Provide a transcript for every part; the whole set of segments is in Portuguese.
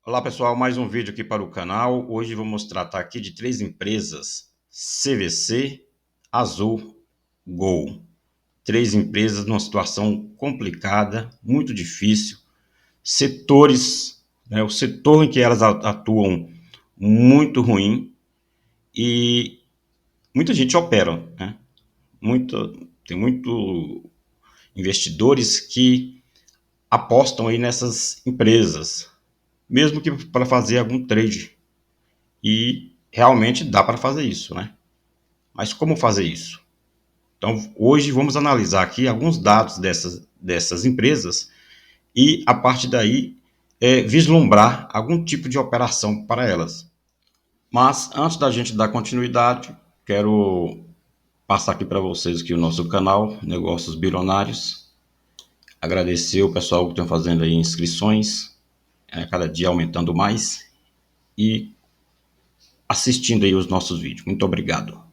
Olá pessoal, mais um vídeo aqui para o canal. Hoje vamos tratar aqui de três empresas: CVC, Azul, Gol. Três empresas numa situação complicada, muito difícil. Setores, o setor em que elas atuam muito ruim e muita gente opera, né? Tem muito investidores que apostam aí nessas empresas, mesmo que para fazer algum trade. E realmente dá para fazer isso, né? Mas como fazer isso? Então, hoje vamos analisar aqui alguns dados dessas empresas e, a partir daí, vislumbrar algum tipo de operação para elas. Mas, antes da gente dar continuidade, quero passar aqui para vocês aqui o nosso canal Negócios Bilionários. Agradecer o pessoal que está fazendo aí inscrições, cada dia aumentando mais, e assistindo aí os nossos vídeos. Muito obrigado.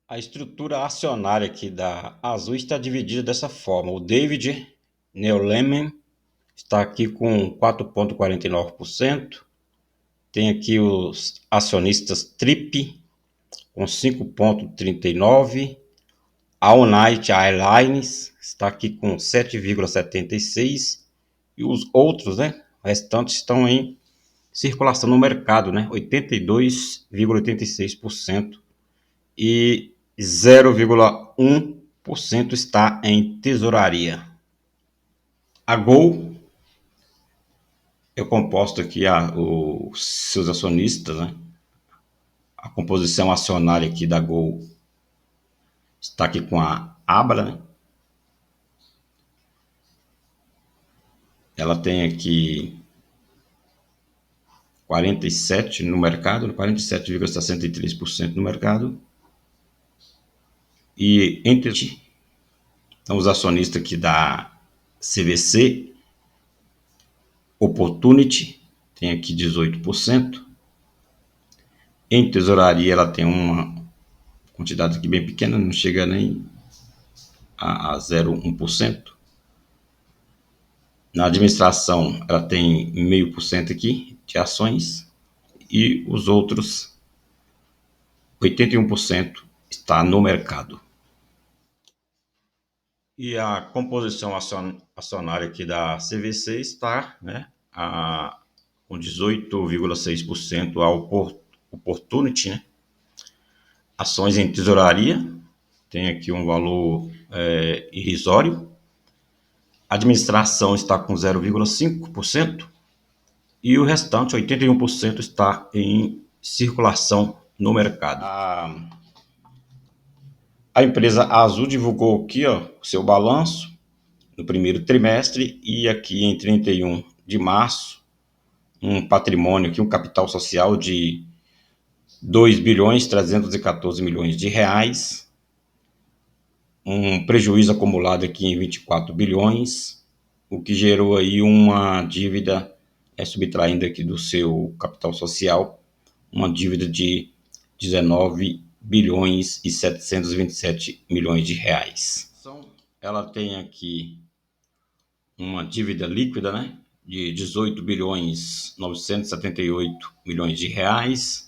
A estrutura acionária aqui da Azul está dividida dessa forma. O David Neeleman está aqui com 4,49%. Tem aqui os acionistas TRIP com 5,39%. A United Airlines está aqui com 7,76%. E os outros, restantes estão em circulação no mercado, 82,86%. E 0,1% está em tesouraria. A Gol é composto aqui os seus acionistas, A composição acionária aqui da Gol está aqui com a Abra, Ela tem aqui 47 no mercado, 47,63% no mercado. E entre então, os acionistas aqui da CVC Opportunity tem aqui 18%. Em tesouraria ela tem uma quantidade aqui bem pequena, não chega nem a 0,1%. Na administração ela tem 0,5% aqui de ações e os outros 81% está no mercado. E a composição acionária aqui da CVC está com 18,6% ao Opportunity, Ações em tesouraria, tem aqui um valor irrisório. A administração está com 0,5% e o restante, 81%, está em circulação no mercado. A empresa Azul divulgou aqui o seu balanço no primeiro trimestre e aqui em 31 de março, um patrimônio aqui, um capital social de 2.314 bilhões de reais, um prejuízo acumulado aqui em 24 bilhões, o que gerou aí uma dívida, subtraindo aqui do seu capital social, uma dívida de 19 bilhões e 727 milhões de reais. Ela tem aqui uma dívida líquida, de 18 bilhões 978 milhões de reais,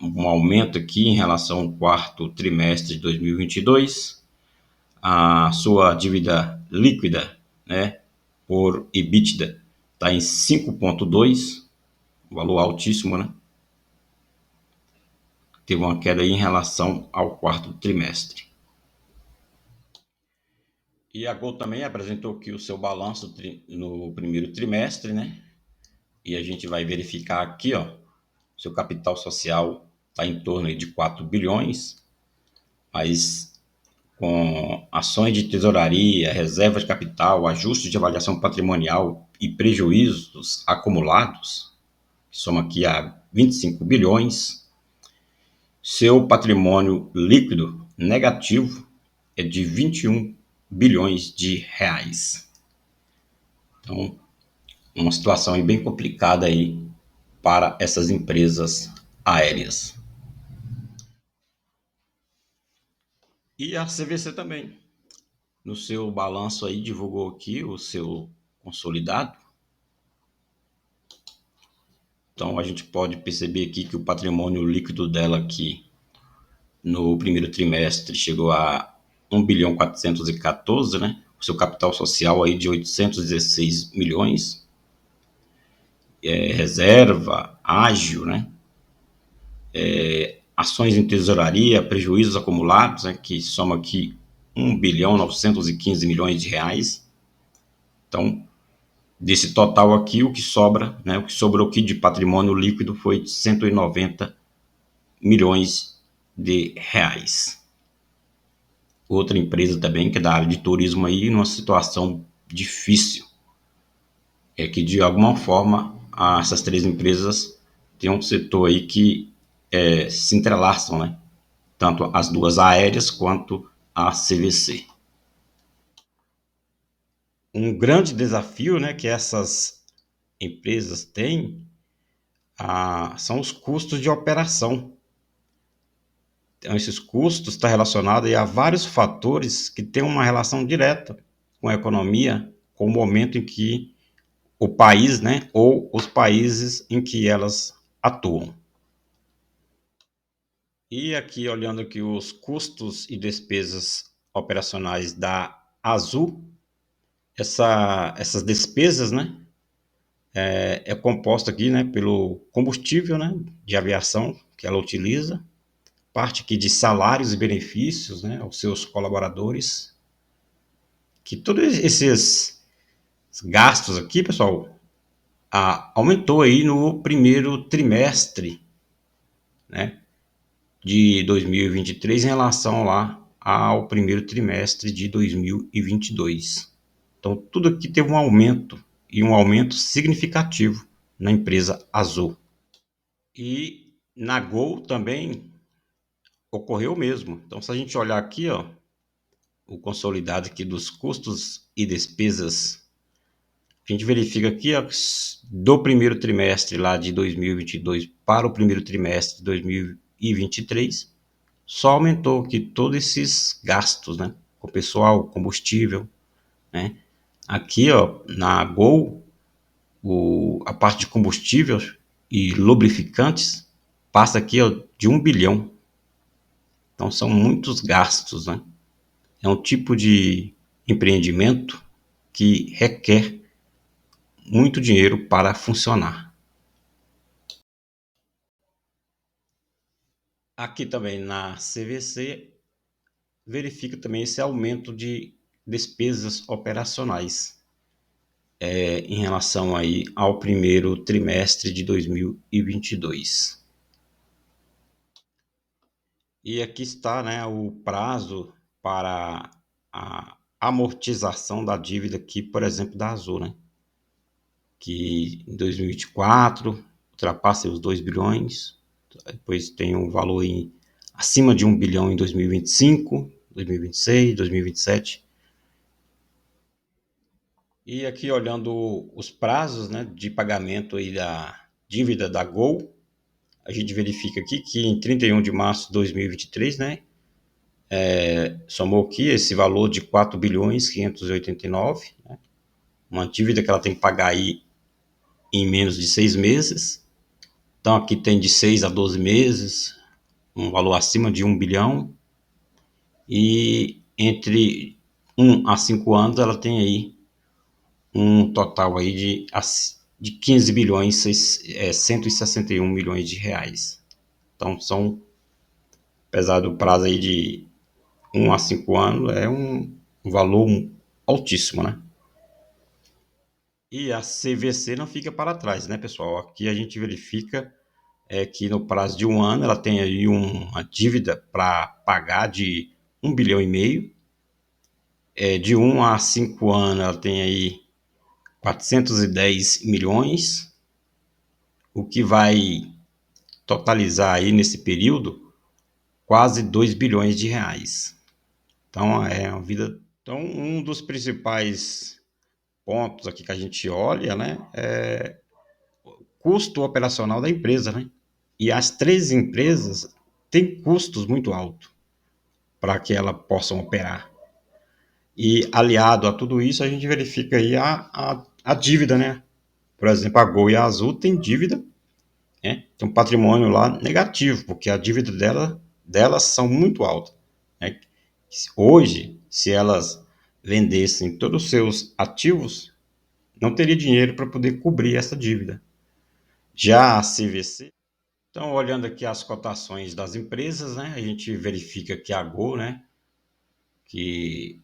um aumento aqui em relação ao quarto trimestre de 2022. A sua dívida líquida, por EBITDA está em 5,2, valor altíssimo, Teve uma queda aí em relação ao quarto trimestre. E a Gol também apresentou aqui o seu balanço no primeiro trimestre, E a gente vai verificar aqui, seu capital social está em torno de 4 bilhões, mas com ações de tesouraria, reserva de capital, ajuste de avaliação patrimonial e prejuízos acumulados, que soma aqui a 25 bilhões, seu patrimônio líquido negativo é de 21 bilhões de reais. Então, uma situação aí bem complicada aí para essas empresas aéreas. E a CVC também, no seu balanço aí, divulgou aqui o seu consolidado, Então a gente pode perceber aqui que o patrimônio líquido dela aqui no primeiro trimestre chegou a 1.414 bilhão, né? O seu capital social aí de 816 milhões, reserva, ágio, né? Ações em tesouraria, prejuízos acumulados, né? Que soma aqui 1.915 bilhões de reais. Então, desse total aqui, o que sobra, né? O que sobrou aqui de patrimônio líquido foi 190 milhões de reais. Outra empresa também, que é da área de turismo aí, numa situação difícil. É que, de alguma forma, essas três empresas têm um setor aí que se entrelaçam, né? Tanto as duas aéreas quanto a CVC. Um grande desafio, né, que essas empresas têm são os custos de operação. Então, esses custos estão relacionados a vários fatores que têm uma relação direta com a economia, com o momento em que o país, né, ou os países em que elas atuam. E aqui, olhando aqui os custos e despesas operacionais da Azul, essas despesas, né, composta aqui, né, pelo combustível, né, de aviação que ela utiliza, parte aqui de salários e benefícios, né, aos seus colaboradores, que todos esses gastos aqui, pessoal, aumentou aí no primeiro trimestre, né, de 2023 em relação lá ao primeiro trimestre de 2022. Então, tudo aqui teve um aumento, e um aumento significativo na empresa Azul. E na Gol também ocorreu o mesmo. Então, se a gente olhar aqui, ó, o consolidado aqui dos custos e despesas, a gente verifica aqui, ó, do primeiro trimestre lá de 2022 para o primeiro trimestre de 2023, só aumentou aqui todos esses gastos, né? Com pessoal, combustível, né? Aqui, ó, na Gol, a parte de combustível e lubrificantes passa aqui, ó, de 1 bilhão. Então são muitos gastos, né? É um tipo de empreendimento que requer muito dinheiro para funcionar. Aqui também na CVC, verifica também esse aumento de despesas operacionais em relação aí ao primeiro trimestre de 2022. E aqui está, né, o prazo para a amortização da dívida aqui, por exemplo, da Azul, né? Que em 2024 ultrapassa os 2 bilhões, depois tem um valor acima de 1 bilhão em 2025, 2026, 2027. E aqui olhando os prazos, né, de pagamento aí da dívida da Gol, a gente verifica aqui que em 31 de março de 2023, né, somou aqui esse valor de 4 bilhões 589, né, uma dívida que ela tem que pagar aí em menos de 6 meses. Então aqui tem de 6 a 12 meses, um valor acima de 1 bilhão, e entre 1 a 5 anos ela tem aí um total aí de 15 bilhões 161 milhões de reais. Então apesar do prazo aí de 1 a 5 anos, é um valor altíssimo, né? E a CVC não fica para trás, né, pessoal? Aqui a gente verifica que no prazo de 1 ano ela tem aí uma dívida para pagar de 1,5 bilhão. De 1 a 5 anos ela tem aí 410 milhões, o que vai totalizar aí nesse período quase 2 bilhões de reais. Então é uma vida. Então, um dos principais pontos aqui que a gente olha, né, é o custo operacional da empresa, né? E as três empresas têm custos muito altos para que elas possam operar. E aliado a tudo isso, a gente verifica aí a dívida, né? Por exemplo, a Gol e a Azul têm dívida né? Tem um patrimônio lá negativo, porque a dívida delas são muito altas, né? Hoje, se elas vendessem todos os seus ativos, não teria dinheiro para poder cobrir essa dívida. Já a CVC, então olhando aqui as cotações das empresas, né, a gente verifica que a Gol, né, que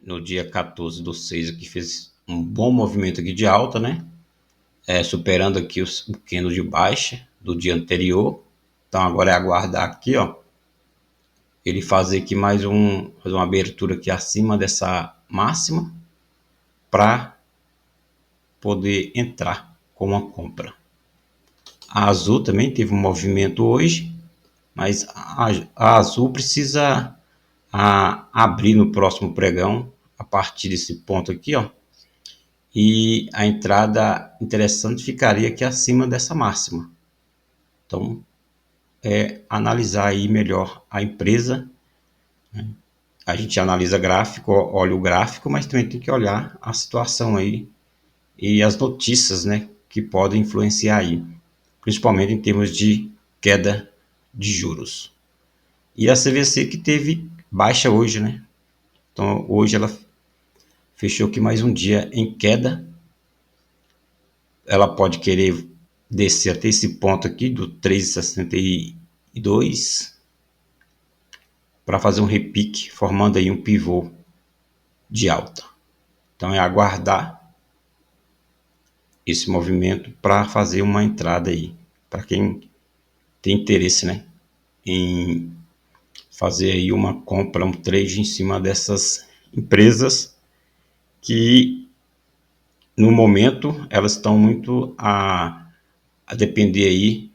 no dia 14/6 aqui fez um bom movimento aqui de alta, né, superando aqui o candle de baixa do dia anterior. Então agora é aguardar aqui, ó, ele fazer aqui fazer uma abertura aqui acima dessa máxima para poder entrar com uma compra. A Azul também teve um movimento hoje, mas a Azul precisa abrir no próximo pregão a partir desse ponto aqui, ó. E a entrada interessante ficaria aqui acima dessa máxima. Então, analisar aí melhor a empresa. A gente analisa gráfico, olha o gráfico, mas também tem que olhar a situação aí e as notícias, né, que podem influenciar aí, principalmente em termos de queda de juros. E a CVC que teve baixa hoje, né? Então hoje ela fechou aqui mais um dia em queda. Ela pode querer descer até esse ponto aqui do 3,62 para fazer um repique, formando aí um pivô de alta. Então é aguardar esse movimento para fazer uma entrada aí, para quem tem interesse, né, em fazer aí uma compra, um trade em cima dessas empresas que no momento elas estão muito a depender aí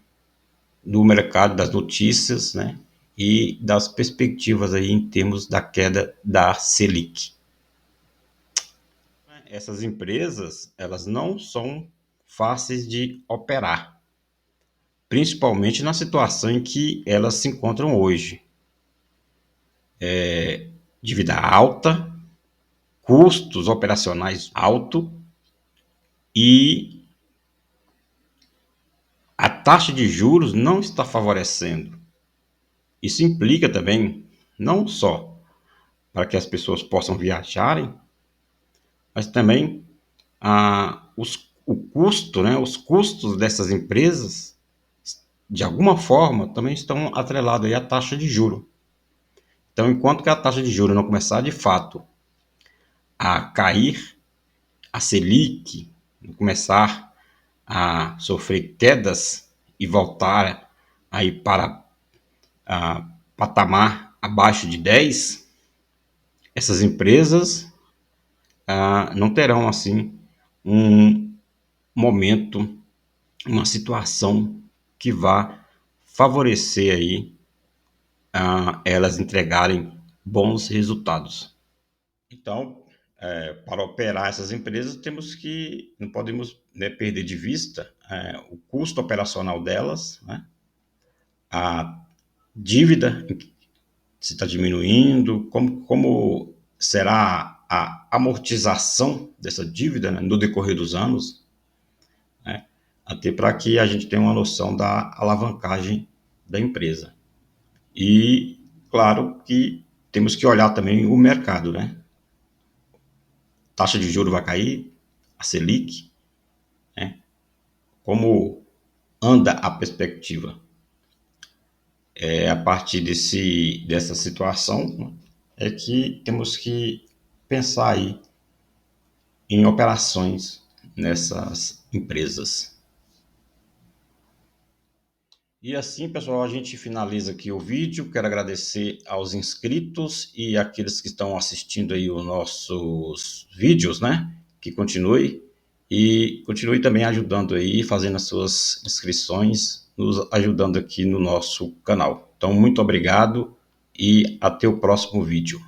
do mercado, das notícias, né, e das perspectivas aí em termos da queda da Selic. Essas empresas, elas não são fáceis de operar, principalmente na situação em que elas se encontram hoje. Dívida alta, custos operacionais altos e a taxa de juros não está favorecendo. Isso implica também não só para que as pessoas possam viajarem, mas também o custo, né, os custos dessas empresas, de alguma forma, também estão atrelados aí à taxa de juro. Então, enquanto que a taxa de juro não começar de fato a cair, a Selic começar a sofrer quedas e voltar aí para patamar abaixo de 10, essas empresas não terão assim um momento, uma situação que vá favorecer aí elas entregarem bons resultados. Então, para operar essas empresas, não podemos, né, perder de vista o custo operacional delas, né, a dívida se está diminuindo, como será a amortização dessa dívida, né, no decorrer dos anos, né, até para que a gente tenha uma noção da alavancagem da empresa. E, claro, que temos que olhar também o mercado, né? Taxa de juros vai cair, a Selic, né? Como anda a perspectiva? A partir dessa situação é que temos que pensar aí em operações nessas empresas. E assim, pessoal, a gente finaliza aqui o vídeo. Quero agradecer aos inscritos e aqueles que estão assistindo aí os nossos vídeos, né? Que continue e continue também ajudando aí, fazendo as suas inscrições, nos ajudando aqui no nosso canal. Então, muito obrigado e até o próximo vídeo.